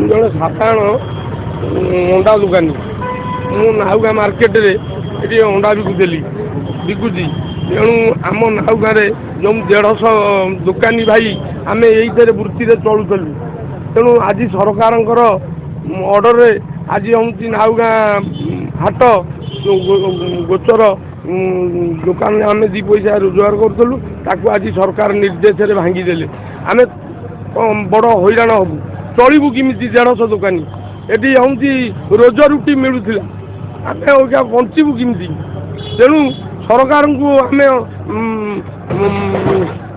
ଜଣେ ସାଧାରଣ ଅଣ୍ଡା ଦୋକାନୀ। ମୁଁ ନାଉଗାଁ ମାର୍କେଟରେ ଏଠି ଅଣ୍ଡା ବିକୁଛି। ତେଣୁ ଆମ ନାଉଗାଁରେ ଯେଉଁ 150 ଦୋକାନୀ ଭାଇ ଆମେ ଏଇଥିରେ ବୃତ୍ତିରେ ଚଳୁଥିଲୁ। ତେଣୁ ଆଜି ସରକାରଙ୍କର ଅର୍ଡ଼ରରେ ଆଜି ହେଉଛି ନାଉଗାଁ ହାଟ ଗୋଚର ଦୋକାନରେ ଆମେ 2 ପଇସା ରୋଜଗାର କରୁଥିଲୁ, ତାକୁ ଆଜି ସରକାର ନିର୍ଦ୍ଦେଶରେ ଭାଙ୍ଗିଦେଲେ। ଆମେ ବଡ଼ ହଇରାଣ ହବୁ। ଚଳିବୁ କେମିତି 150 ଦୋକାନୀ? ଏଠି ହେଉଛି ରୋଜ ରୁଟି ମିଳୁଥିଲା, ଆମେ ବଞ୍ଚିବୁ କେମିତି? ତେଣୁ ସରକାରଙ୍କୁ ଆମେ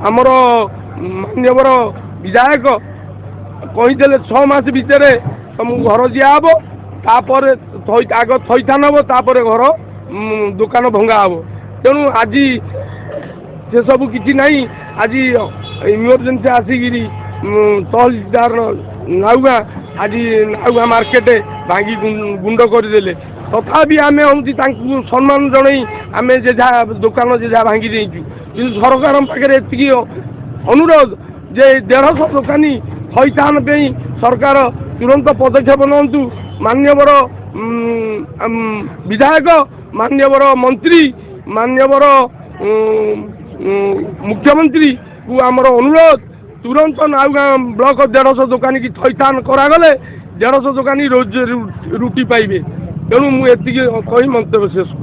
ଆମର ମାନ୍ୟବର ବିଧାୟକ କହିଦେଲେ 6 ମାସ ଭିତରେ ତମକୁ ଘର ଦିଆହବ, ତାପରେ ଆଗ ଥଇଥାନ ହବ, ତାପରେ ଘର ଦୋକାନ ଭଙ୍ଗା ହବ। ତେଣୁ ଆଜି ସେସବୁ କିଛି ନାହିଁ। ଆଜି ଇମର୍ଜେନ୍ସି ଆସିକିରି ତହସିଲଦାର ନାଉଗାଁ ଆଜି ନାଉଗାଁ ମାର୍କେଟ ଭାଙ୍ଗି ଗୁଣ୍ଡ କରିଦେଲେ। ତଥାପି ଆମେ ହେଉଛି ତାଙ୍କୁ ସମ୍ମାନ ଜଣାଇ ଆମେ ଯାହା ଦୋକାନ ଯାହା ଭାଙ୍ଗି ଦେଇଛୁ। କିନ୍ତୁ ସରକାରଙ୍କ ପାଖରେ ଏତିକି ଅନୁରୋଧ ଯେ 150 ଦୋକାନୀ ଥଇଥାନ ପାଇଁ ସରକାର ତୁରନ୍ତ ପଦକ୍ଷେପ ନିଅନ୍ତୁ। ମାନ୍ୟବର ବିଧାୟକ, ମାନ୍ୟବର ମନ୍ତ୍ରୀ, ମାନ୍ୟବର ମୁଖ୍ୟମନ୍ତ୍ରୀକୁ ଆମର ଅନୁରୋଧ, ତୁରନ୍ତ ନାଉଗାଁ ବ୍ଲକ 150 ଦୋକାନୀ କି ଥଇଥାନ କରାଗଲେ 150 ଦୋକାନୀ ରୁଟି ପାଇବେ। ତେଣୁ ମୁଁ ଏତିକି କହି ମନ୍ତବ୍ୟ ଶେଷ କରୁଛି।